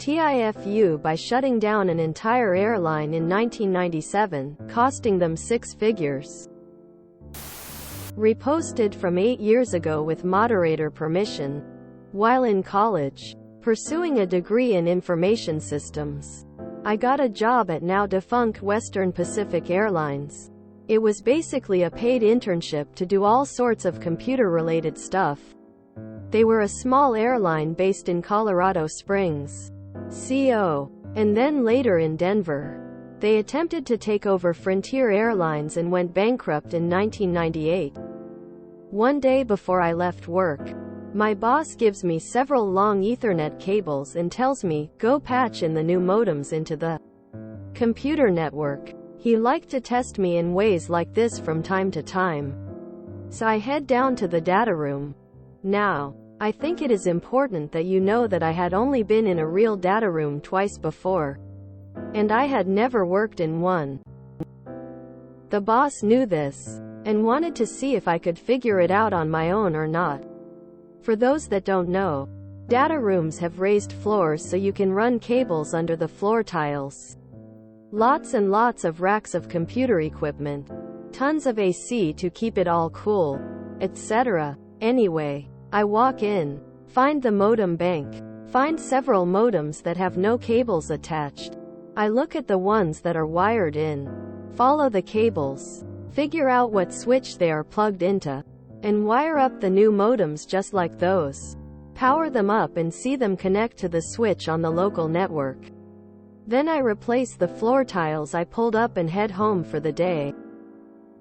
TIFU by shutting down an entire airline in 1997, costing them six figures. Reposted from 8 years ago with moderator permission. While in college, pursuing a degree in information systems, I got a job at now defunct Western Pacific Airlines. It was basically a paid internship to do all sorts of computer-related stuff. They were a small airline based in Colorado Springs, CO, and then later in Denver. They attempted to take over Frontier Airlines and went bankrupt in 1998. One day before I left work, my boss gives me several long Ethernet cables and tells me, go patch in the new modems into the computer network. He liked to test me in ways like this from time to time. So I head down to the data room. Now, I think it is important that you know that I had only been in a real data room twice before, and I had never worked in one. The boss knew this, and wanted to see if I could figure it out on my own or not. For those that don't know, data rooms have raised floors so you can run cables under the floor tiles. Lots and lots of racks of computer equipment. Tons of AC to keep it all cool, etc. Anyway, I walk in, find the modem bank, find several modems that have no cables attached. I look at the ones that are wired in, follow the cables, figure out what switch they are plugged into, and wire up the new modems just like those. Power them up and see them connect to the switch on the local network. Then I replace the floor tiles I pulled up and head home for the day.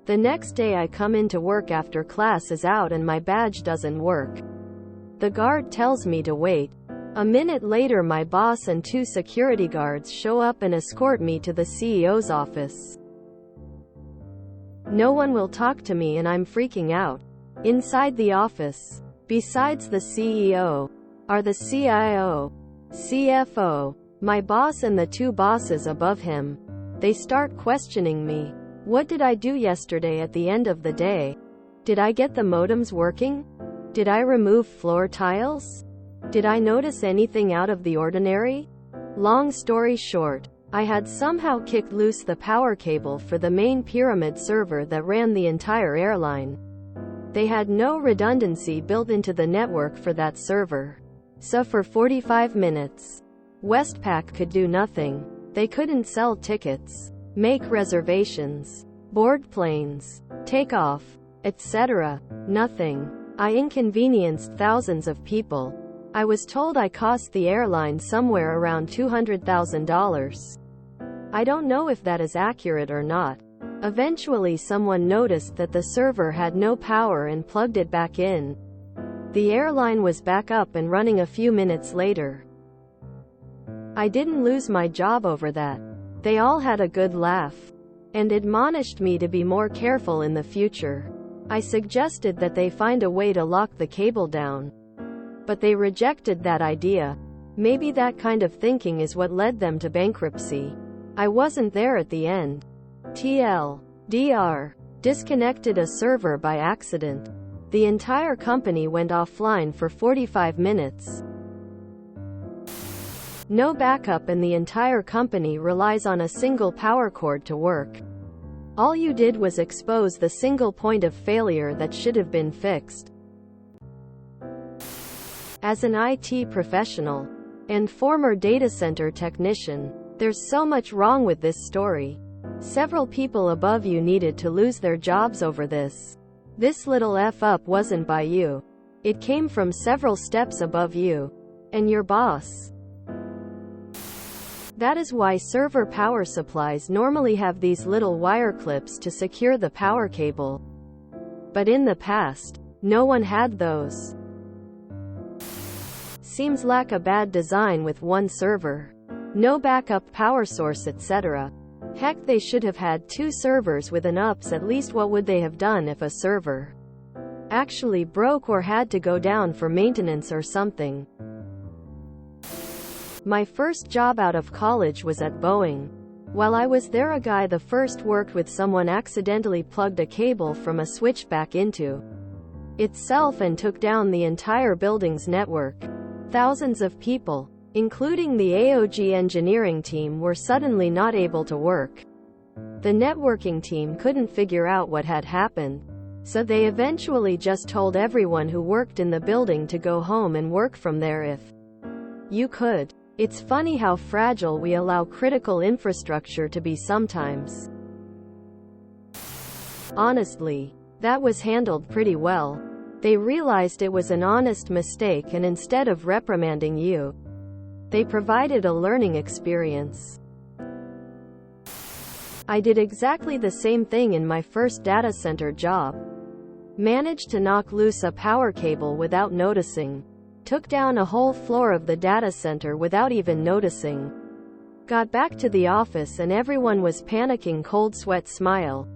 The next day I come into work after class is out and my badge doesn't work. The guard tells me to wait. A minute later my boss and 2 security guards show up and escort me to the CEO's office. No one will talk to me and I'm freaking out. Inside the office, besides the CEO, are the CIO, CFO, my boss and the 2 bosses above him. They start questioning me. What did I do yesterday at the end of the day? Did I get the modems working? Did I remove floor tiles? Did I notice anything out of the ordinary? Long story short, I had somehow kicked loose the power cable for the main pyramid server that ran the entire airline. They had no redundancy built into the network for that server. So for 45 minutes, Westpac could do nothing. They couldn't sell tickets, make reservations, board planes, take off, etc. Nothing. I inconvenienced thousands of people. I was told I cost the airline somewhere around $200,000. I don't know if that is accurate or not. Eventually someone noticed that the server had no power and plugged it back in. The airline was back up and running a few minutes later. I didn't lose my job over that. They all had a good laugh, and admonished me to be more careful in the future. I suggested that they find a way to lock the cable down, but they rejected that idea. Maybe that kind of thinking is what led them to bankruptcy. I wasn't there at the end. TLDR. Disconnected a server by accident. The entire company went offline for 45 minutes. No backup and the entire company relies on a single power cord to work. All you did was expose the single point of failure that should have been fixed. As an IT professional and former data center technician, there's so much wrong with this story. Several people above you needed to lose their jobs over this. This little F-up wasn't by you. It came from several steps above you and your boss. That is why server power supplies normally have these little wire clips to secure the power cable. But in the past, no one had those. Seems like a bad design with one server. No backup power source, etc. Heck, they should have had 2 servers with an ups. At least what would they have done if a server actually broke or had to go down for maintenance or something? My first job out of college was at Boeing. While I was there, a guy the first worked with someone accidentally plugged a cable from a switch back into itself and took down the entire building's network. Thousands of people including the AOG engineering team, were suddenly not able to work. The networking team couldn't figure out what had happened, so they eventually just told everyone who worked in the building to go home and work from there if you could. It's funny how fragile we allow critical infrastructure to be sometimes. Honestly, that was handled pretty well. They realized it was an honest mistake, and instead of reprimanding you, they provided a learning experience. I did exactly the same thing in my first data center job. Managed to knock loose a power cable without noticing. Took down a whole floor of the data center without even noticing. Got back to the office and everyone was panicking, cold sweat smile.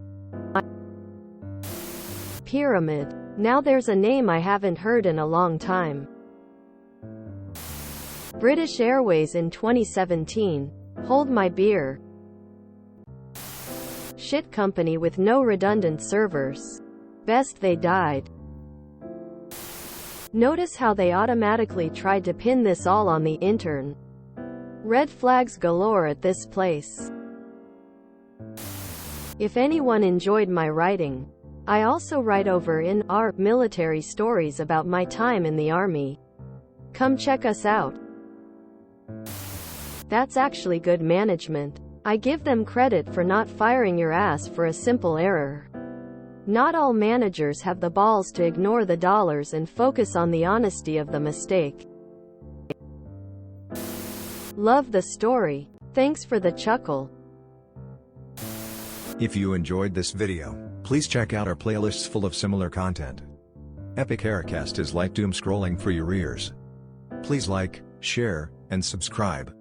Pyramid. Now there's a name I haven't heard in a long time. British Airways in 2017. Hold my beer. Shit company with no redundant servers. Best they died. Notice how they automatically tried to pin this all on the intern. Red flags galore at this place. If anyone enjoyed my writing, I also write over in our military stories about my time in the army. Come check us out. That's actually good management. I give them credit for not firing your ass for a simple error. Not all managers have the balls to ignore the dollars and focus on the honesty of the mistake. Love the story. Thanks for the chuckle. If you enjoyed this video, please check out our playlists full of similar content. Epic Aircast is like doom scrolling for your ears. Please like, share, and subscribe.